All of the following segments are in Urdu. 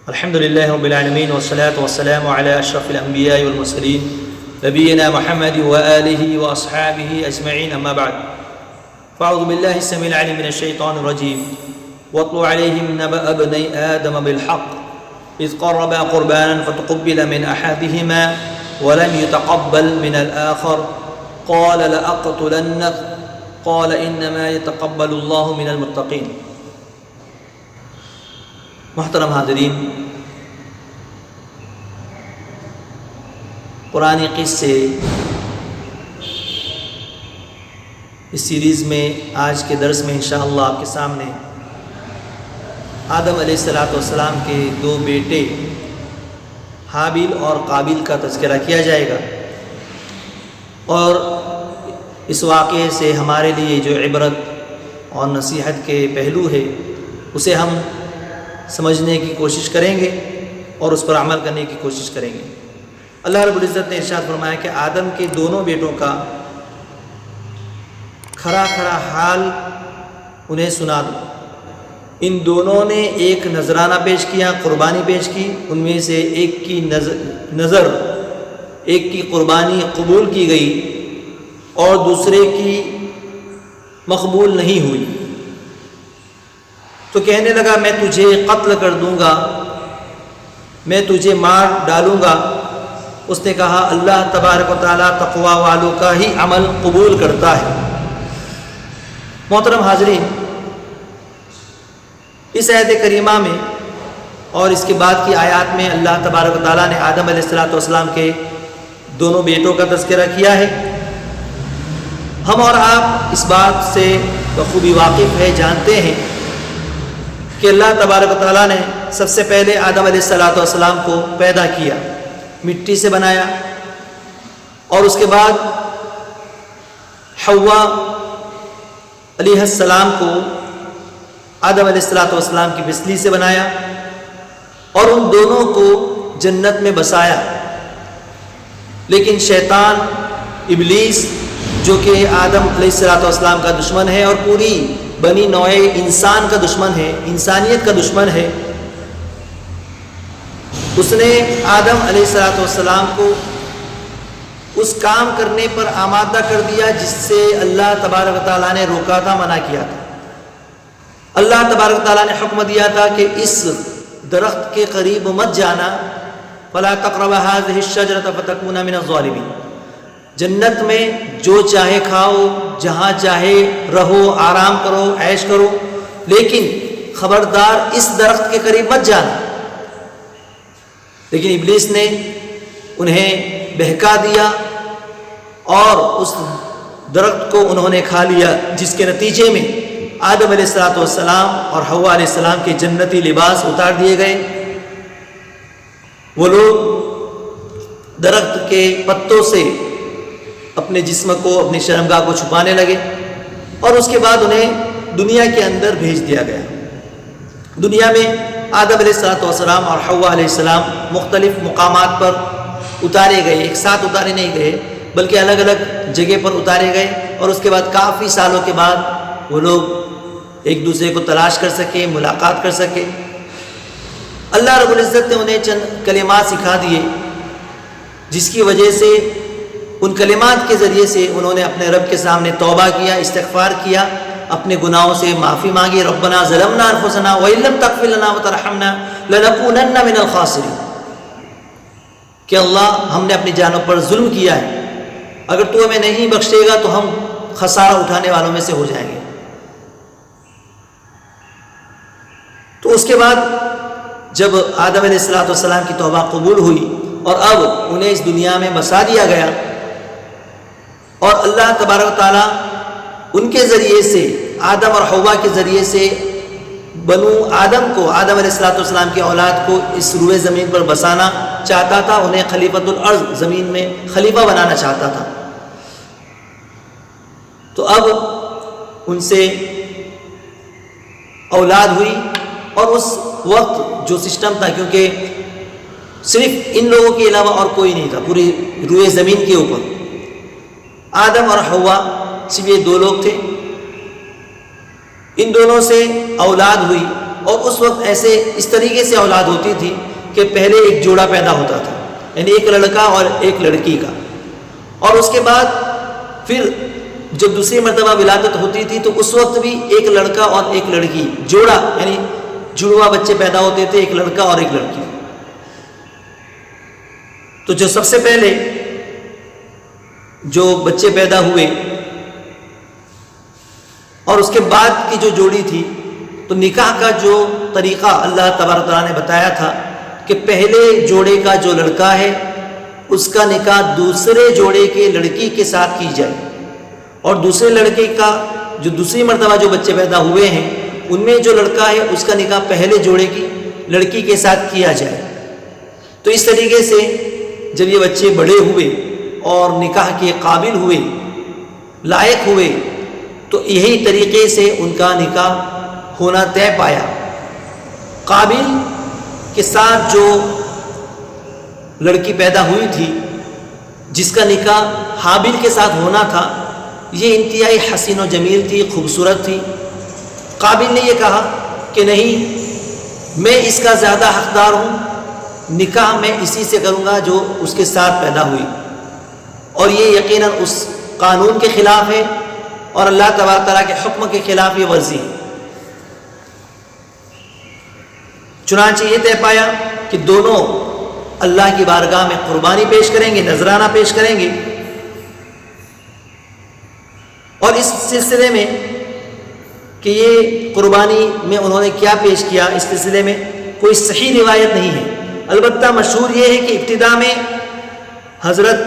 الحمد لله رب العالمين والصلاة والسلام على أشرف الأنبياء والمرسلين نبينا محمد وآله وأصحابه أجمعين أما بعد فأعوذ بالله السميع العليم من الشيطان الرجيم واتل عليهم نبأ ابني آدم بالحق إذ قربا قربانا فتقبل من أحدهما ولم يتقبل من الآخر قال لأقتلنك قال إنما يتقبل الله من المتقين۔ محترم حاضرین، قرآن قصے اس سیریز میں آج کے درس میں انشاءاللہ آپ کے سامنے آدم علیہ السلام کے دو بیٹے حابیل اور قابیل کا تذکرہ کیا جائے گا، اور اس واقعے سے ہمارے لیے جو عبرت اور نصیحت کے پہلو ہے اسے ہم سمجھنے کی کوشش کریں گے اور اس پر عمل کرنے کی کوشش کریں گے۔ اللہ رب العزت نے ارشاد فرمایا کہ آدم کے دونوں بیٹوں کا کھرا کھرا حال انہیں سنا دو۔ ان دونوں نے ایک نذرانہ پیش کیا، قربانی پیش کی، ان میں سے ایک کی نظر ایک کی قربانی قبول کی گئی اور دوسرے کی مقبول نہیں ہوئی، تو کہنے لگا میں تجھے قتل کر دوں گا، میں تجھے مار ڈالوں گا۔ اس نے کہا اللہ تبارک و تعالیٰ تقوی والوں کا ہی عمل قبول کرتا ہے۔ محترم حاضرین، اس آیت کریمہ میں اور اس کے بعد کی آیات میں اللہ تبارک و تعالیٰ نے آدم علیہ السلام کے دونوں بیٹوں کا تذکرہ کیا ہے۔ ہم اور آپ اس بات سے بخوبی واقف ہے، جانتے ہیں کہ اللہ تبارک و تعالیٰ نے سب سے پہلے آدم علیہ السلام کو پیدا کیا، مٹی سے بنایا، اور اس کے بعد حوا علیہ السلام کو آدم علیہ السلام کی بسلی سے بنایا اور ان دونوں کو جنت میں بسایا۔ لیکن شیطان ابلیس جو کہ آدم علیہ السلام کا دشمن ہے اور پوری بنی نوع انسان کا دشمن ہے، انسانیت کا دشمن ہے، اس نے آدم علیہ السلام کو اس کام کرنے پر آمادہ کر دیا جس سے اللہ تبارک و تعالیٰ نے روکا تھا، منع کیا تھا۔ اللہ تبارک و تعالیٰ نے حکم دیا تھا کہ اس درخت کے قریب مت جانا، فَلَا تَقْرَبَ هَٰذِهِ الشَّجَرَةَ فَتَكُونَ مِنَ الظَّالِمِينَ۔ جنت میں جو چاہے کھاؤ، جہاں چاہے رہو، آرام کرو، عیش کرو، لیکن خبردار اس درخت کے قریب مت جانا۔ لیکن ابلیس نے انہیں بہکا دیا اور اس درخت کو انہوں نے کھا لیا، جس کے نتیجے میں آدم علیہ السلام اور حوا علیہ السلام کے جنتی لباس اتار دیے گئے۔ وہ لوگ درخت کے پتوں سے اپنے جسم کو، اپنی شرمگاہ کو چھپانے لگے، اور اس کے بعد انہیں دنیا کے اندر بھیج دیا گیا۔ دنیا میں آدم علیہ السلام اور حوا علیہ السلام مختلف مقامات پر اتارے گئے، ایک ساتھ اتارے نہیں گئے بلکہ الگ الگ جگہ پر اتارے گئے، اور اس کے بعد کافی سالوں کے بعد وہ لوگ ایک دوسرے کو تلاش کر سکے، ملاقات کر سکے۔ اللہ رب العزت نے انہیں چند کلمات سکھا دیے جس کی وجہ سے ان کلمات کے ذریعے سے انہوں نے اپنے رب کے سامنے توبہ کیا، استغفار کیا، اپنے گناہوں سے معافی مانگی۔ ربنا ظلمنا انفسنا وان لم تغفر لنا وترحمنا لنکونن من الخاسرین، کہ اللہ ہم نے اپنی جانوں پر ظلم کیا ہے، اگر تو ہمیں نہیں بخشے گا تو ہم خسارہ اٹھانے والوں میں سے ہو جائیں گے۔ تو اس کے بعد جب آدم علیہ السلام کی توبہ قبول ہوئی اور اب انہیں اس دنیا میں بسا دیا گیا، اور اللہ تبارک و تعالیٰ ان کے ذریعے سے، آدم اور حوا کے ذریعے سے بنو آدم کو، آدم علیہ السلام کی اولاد کو اس روئے زمین پر بسانا چاہتا تھا، انہیں خلیفۃ الارض، زمین میں خلیفہ بنانا چاہتا تھا۔ تو اب ان سے اولاد ہوئی، اور اس وقت جو سسٹم تھا، کیونکہ صرف ان لوگوں کے علاوہ اور کوئی نہیں تھا پوری روئے زمین کے اوپر، آدم اور حوا صرف یہ دو لوگ تھے، ان دونوں سے اولاد ہوئی، اور اس وقت اس طریقے سے اولاد ہوتی تھی کہ پہلے ایک جوڑا پیدا ہوتا تھا، یعنی ایک لڑکا اور ایک لڑکی کا، اور اس کے بعد پھر جب دوسری مرتبہ ولادت ہوتی تھی تو اس وقت بھی ایک لڑکا اور ایک لڑکی جوڑا، یعنی جڑواں بچے پیدا ہوتے تھے، ایک لڑکا اور ایک لڑکی۔ تو جو سب سے پہلے جو بچے پیدا ہوئے اور اس کے بعد کی جو جوڑی تھی، تو نکاح کا جو طریقہ اللہ تبارک تعالیٰ نے بتایا تھا کہ پہلے جوڑے کا جو لڑکا ہے اس کا نکاح دوسرے جوڑے کے لڑکی کے ساتھ کی جائے، اور دوسرے لڑکے کا جو دوسری مرتبہ جو بچے پیدا ہوئے ہیں ان میں جو لڑکا ہے اس کا نکاح پہلے جوڑے کی لڑکی کے ساتھ کیا جائے۔ تو اس طریقے سے جب یہ بچے بڑے ہوئے اور نکاح کے قابل ہوئے، لائق ہوئے، تو یہی طریقے سے ان کا نکاح ہونا طے پایا۔ قابل کے ساتھ جو لڑکی پیدا ہوئی تھی جس کا نکاح حابل کے ساتھ ہونا تھا، یہ انتہائی حسین و جمیل تھی، خوبصورت تھی۔ قابل نے یہ کہا کہ نہیں، میں اس کا زیادہ حقدار ہوں، نکاح میں اسی سے کروں گا جو اس کے ساتھ پیدا ہوئی، اور یہ یقیناً اس قانون کے خلاف ہے اور اللہ تبارک تعالیٰ کے حکم کے خلاف یہ ورزی ہے۔ چنانچہ یہ طے پایا کہ دونوں اللہ کی بارگاہ میں قربانی پیش کریں گے، نذرانہ پیش کریں گے، اور اس سلسلے میں کہ یہ قربانی میں انہوں نے کیا پیش کیا، اس سلسلے میں کوئی صحیح روایت نہیں ہے۔ البتہ مشہور یہ ہے کہ ابتدا میں حضرت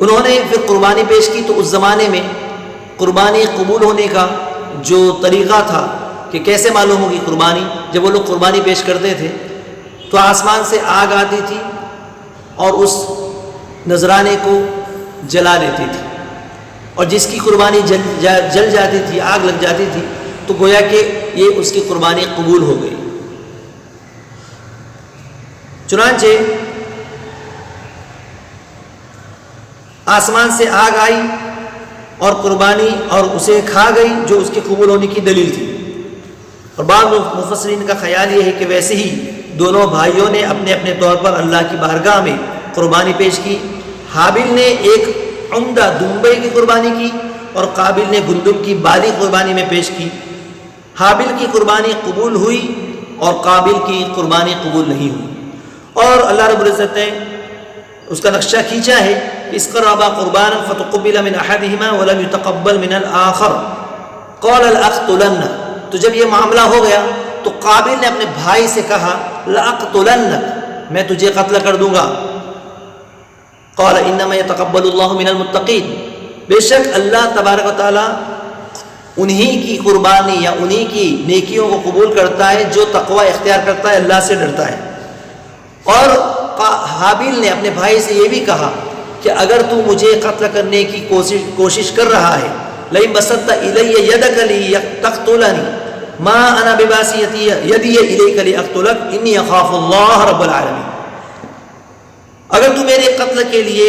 انہوں نے پھر قربانی پیش کی، تو اس زمانے میں قربانی قبول ہونے کا جو طریقہ تھا کہ کیسے معلوم ہوگی قربانی، جب وہ لوگ قربانی پیش کرتے تھے تو آسمان سے آگ آتی تھی اور اس نذرانے کو جلا دیتی تھی، اور جس کی قربانی جل جاتی تھی، آگ لگ جاتی تھی، تو گویا کہ یہ اس کی قربانی قبول ہو گئی۔ چنانچہ آسمان سے آگ آئی اور قربانی اور اسے کھا گئی جو اس کے قبول ہونے کی دلیل تھی۔ اور بعض مفسرین کا خیال یہ ہے کہ ویسے ہی دونوں بھائیوں نے اپنے اپنے طور پر اللہ کی بارگاہ میں قربانی پیش کی۔ حابل نے ایک عمدہ دمبے کی قربانی کی اور قابل نے گندم کی بالی قربانی میں پیش کی۔ حابل کی قربانی قبول ہوئی اور قابل کی قربانی قبول نہیں ہوئی، اور اللہ رب العزت نے اس کا نقشہ کھینچا ہے، اس قربا قربانا فتقبل من احدهما ولم يتقبل من الاخر قال لاقتلنك۔ تو جب یہ معاملہ ہو گیا تو قابل نے اپنے بھائی سے کہا لاقتلنك، میں تجھے قتل کر دوں گا۔ قال انما يتقبل الله من المتقين، بے شک اللہ تبارک و تعالی انہی کی قربانی یا انہی کی نیکیوں کو قبول کرتا ہے جو تقوی اختیار کرتا ہے، اللہ سے ڈرتا ہے۔ اور حابل نے اپنے بھائی سے یہ بھی کہا کہ اگر تو مجھے قتل کرنے کی کوشش کر رہا ہے، لئن بسطت الی یدک لتقتلنی ما انا بباسط یدی الیک لاقتلک انی اخاف اللہ رب العالمین، اگر تو میرے قتل کے لیے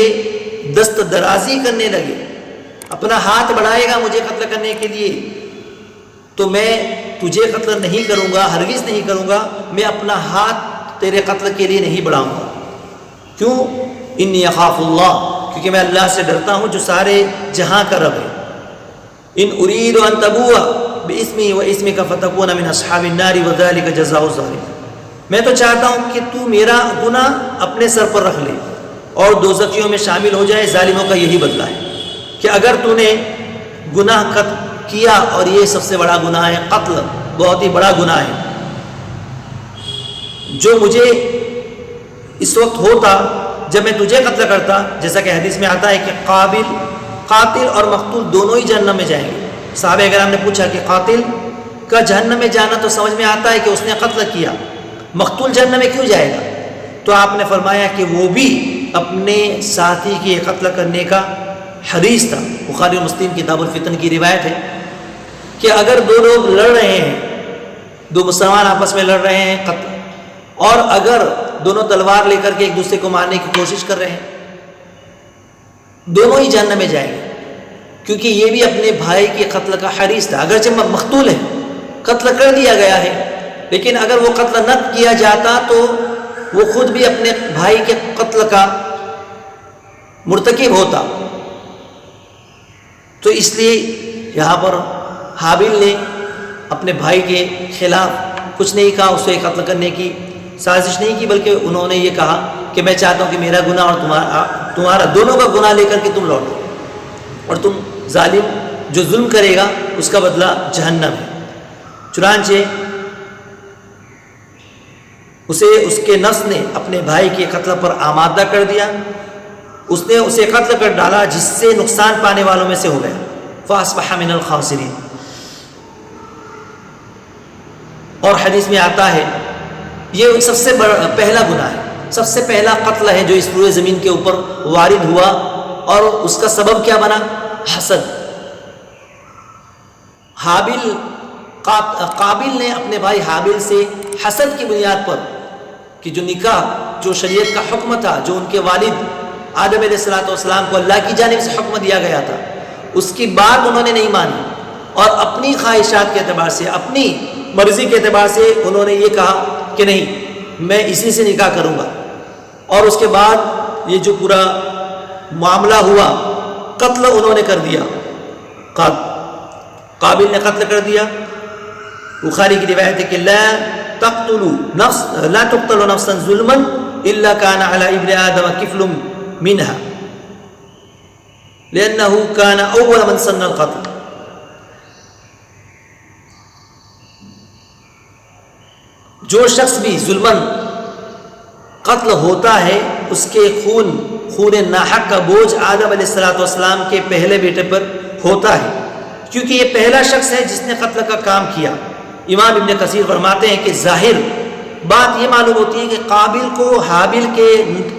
دست درازی کرنے لگے، اپنا ہاتھ بڑھائے گا مجھے قتل کرنے کے لیے، تو میں تجھے قتل نہیں کروں گا، ہرگز نہیں کروں گا، میں اپنا ہاتھ تیرے قتل کے لیے نہیں بڑھاؤں گا۔ کیوں؟ انی اخاف اللہ، کیونکہ میں اللہ سے ڈرتا ہوں جو سارے جہاں کا رب ہے۔ ان ارید ان تبوء باسمی واسمک فتکون من اصحاب النار وذلک جزاء الظالمین، میں تو چاہتا ہوں کہ تو میرا گناہ اپنے سر پر رکھ لے اور دوزخیوں میں شامل ہو جائے، ظالموں کا یہی بدلہ ہے کہ اگر تو نے گناہ کیا، اور یہ سب سے بڑا گناہ ہے، قتل بہت ہی بڑا گناہ ہے، جو مجھے اس وقت ہوتا جب میں تجھے قتل کرتا، جیسا کہ حدیث میں آتا ہے کہ قاتل اور مقتول دونوں ہی جہنم میں جائیں گے۔ صحابہ کرام نے پوچھا کہ قاتل کا جہنم میں جانا تو سمجھ میں آتا ہے کہ اس نے قتل کیا، مقتول جہنم میں کیوں جائے گا؟ تو آپ نے فرمایا کہ وہ بھی اپنے ساتھی کے قتل کرنے کا حریص تھا۔ بخاری و مسلم کتاب الفتن کی روایت ہے کہ اگر دو لوگ لڑ رہے ہیں، دو مسلمان آپس میں لڑ رہے ہیں قتل، اور اگر دونوں تلوار لے کر کے ایک دوسرے کو مارنے کی کوشش کر رہے ہیں، دونوں ہی جہنم میں جائیں گے، کیونکہ یہ بھی اپنے بھائی کے قتل کا حریص تھا، اگرچہ مقتول ہے، قتل کر دیا گیا ہے، لیکن اگر وہ قتل نہ کیا جاتا تو وہ خود بھی اپنے بھائی کے قتل کا مرتکب ہوتا. تو اس لیے یہاں پر حابیل نے اپنے بھائی کے خلاف کچھ نہیں کہا، اسے قتل کرنے کی سازش نہیں کی، بلکہ انہوں نے یہ کہا کہ میں چاہتا ہوں کہ میرا گناہ اور تمہارا دونوں کا گناہ لے کر کے تم لوٹو، اور تم ظالم جو ظلم کرے گا اس کا بدلہ جہنم ہے. چنانچہ اس کے نفس نے اپنے بھائی کے قتل پر آمادہ کر دیا، اس نے اسے قتل کر ڈالا، جس سے نقصان پانے والوں میں سے ہو گیا. فاصبح من الخاسرین. اور حدیث میں آتا ہے یہ سب سے پہلا گناہ ہے، سب سے پہلا قتل ہے جو اس پورے زمین کے اوپر وارد ہوا، اور اس کا سبب کیا بنا؟ حسد. قابل نے اپنے بھائی حابیل سے حسد کی بنیاد پر کہ جو نکاح جو شریعت کا حکم تھا، جو ان کے والد آدم علیہ السلام کو اللہ کی جانب سے حکم دیا گیا تھا، اس کی بات انہوں نے نہیں مانی، اور اپنی خواہشات کے اعتبار سے، اپنی مرضی کے اعتبار سے انہوں نے یہ کہا کہ نہیں میں اسی سے نکاح کروں گا. اور اس کے بعد یہ جو پورا معاملہ ہوا، قتل انہوں نے کر دیا، قابل نے قتل کر دیا. بخاری کی روایت ہے کہ لا تقتل نفسا ظلما الا كان على ابن آدم كفل منها لأنه كان اول من سن القتل. جو شخص بھی ظلمن قتل ہوتا ہے اس کے خون ناحق کا بوجھ آدم علیہ السلام کے پہلے بیٹے پر ہوتا ہے، کیونکہ یہ پہلا شخص ہے جس نے قتل کا کام کیا. امام ابن کثیر فرماتے ہیں کہ ظاہر بات یہ معلوم ہوتی ہے کہ قابل کو حابیل کے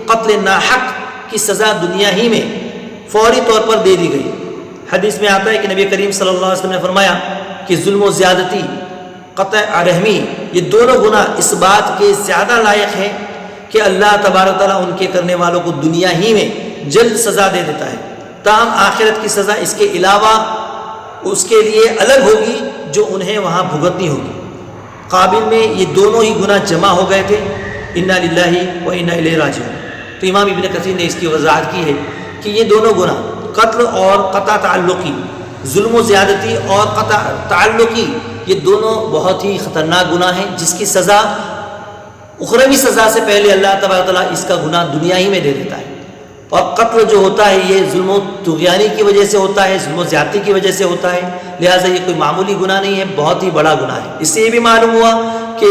قتل ناحق کی سزا دنیا ہی میں فوری طور پر دے دی گئی. حدیث میں آتا ہے کہ نبی کریم صلی اللہ علیہ وسلم نے فرمایا کہ ظلم و زیادتی، قطع رحمی، یہ دونوں گناہ اس بات کے زیادہ لائق ہیں کہ اللہ تبارک تعالیٰ ان کے کرنے والوں کو دنیا ہی میں جلد سزا دے دیتا ہے، تاہم آخرت کی سزا اس کے علاوہ اس کے لیے الگ ہوگی جو انہیں وہاں بھگتنی ہوگی. قابل میں یہ دونوں ہی گناہ جمع ہو گئے تھے. انا للہ و انا الیہ راجعون. تو امام ابن کثیر نے اس کی وضاحت کی ہے کہ یہ دونوں گناہ، قتل اور قطع تعلقی، ظلم و زیادتی اور قطع تعلقی، یہ دونوں بہت ہی خطرناک گناہ ہیں جس کی سزا اخروی سزا سے پہلے اللہ تبارک تعالیٰ اس کا گناہ دنیا ہی میں دے دیتا ہے. اور قتل جو ہوتا ہے یہ ظلم و طغیانی کی وجہ سے ہوتا ہے، ظلم و زیادتی کی وجہ سے ہوتا ہے، لہٰذا یہ کوئی معمولی گناہ نہیں ہے، بہت ہی بڑا گناہ ہے. اس سے یہ بھی معلوم ہوا کہ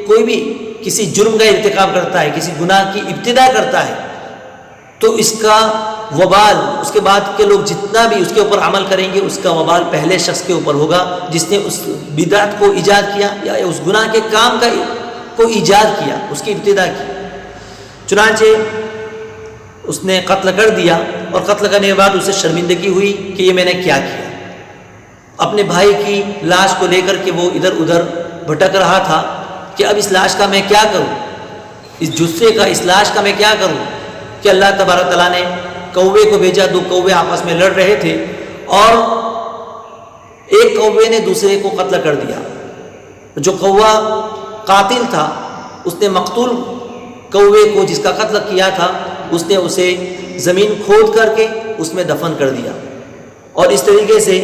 کوئی بھی کسی جرم کا ارتکاب کرتا ہے، کسی گناہ کی ابتدا کرتا ہے، تو اس کا وبال اس کے بعد کے لوگ جتنا بھی اس کے اوپر عمل کریں گے اس کا وبال پہلے شخص کے اوپر ہوگا جس نے اس بدعت کو ایجاد کیا یا اس گناہ کے کام کو ایجاد کیا، اس کی ابتدا کی. چنانچہ اس نے قتل کر دیا، اور قتل کرنے کے بعد اسے شرمندگی ہوئی کہ یہ میں نے کیا کیا. اپنے بھائی کی لاش کو لے کر کے وہ ادھر ادھر بھٹک رہا تھا کہ اب اس لاش کا میں کیا کروں، اس جثے کا، اس لاش کا میں کیا کروں، کہ اللہ تبارک تعالیٰ نے کوے کو بھیجا. دو کوے آپس میں لڑ رہے تھے اور ایک کوے نے دوسرے کو قتل کر دیا. جو کوا قاتل تھا اس نے مقتول کوے کو جس کا قتل کیا تھا اس نے اسے زمین کھود کر کے اس میں دفن کر دیا. اور اس طریقے سے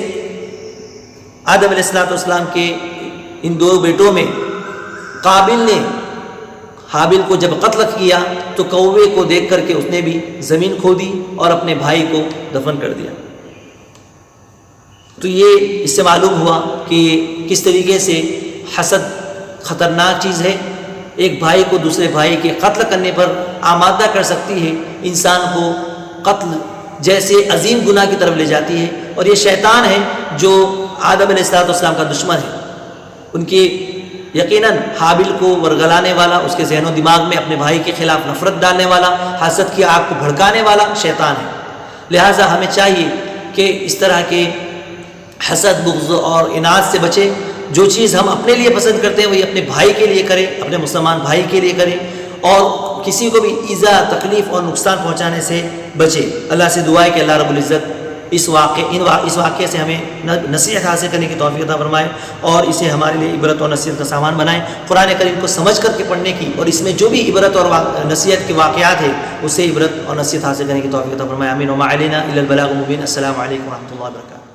آدم علیہ السلام کے ان دو بیٹوں میں قابل نے حابیل کو جب قتل کیا تو کوے کو دیکھ کر کے اس نے بھی زمین کھودی اور اپنے بھائی کو دفن کر دیا. تو یہ اس سے معلوم ہوا کہ کس طریقے سے حسد خطرناک چیز ہے، ایک بھائی کو دوسرے بھائی کے قتل کرنے پر آمادہ کر سکتی ہے، انسان کو قتل جیسے عظیم گناہ کی طرف لے جاتی ہے. اور یہ شیطان ہے جو آدم علیہ السلام کا دشمن ہے. ان کی یقیناً حابیل کو ورگلانے والا، اس کے ذہن و دماغ میں اپنے بھائی کے خلاف نفرت ڈالنے والا، حسد کی آگ کو بھڑکانے والا شیطان ہے. لہٰذا ہمیں چاہیے کہ اس طرح کے حسد، بغض اور اناد سے بچیں. جو چیز ہم اپنے لیے پسند کرتے ہیں وہی اپنے بھائی کے لیے کریں، اپنے مسلمان بھائی کے لیے کریں، اور کسی کو بھی ایذا، تکلیف اور نقصان پہنچانے سے بچے. اللہ سے دعا ہے کہ اللہ رب العزت اس واقعے سے ہمیں نصیحت حاصل کرنے کی توفیق عطا فرمائے اور اسے ہمارے لیے عبرت اور نصیحت کا سامان بنائے. قرآن کریم کو سمجھ کر کے پڑھنے کی اور اس میں جو بھی عبرت اور نصیحت کے واقعات ہیں اسے عبرت اور نصیحت حاصل کرنے کی توفیق عطا فرمائے. آمین. وما علینا الا البلاغ المبین. السلام علیکم و رحمۃ اللہ وبرکاتہ.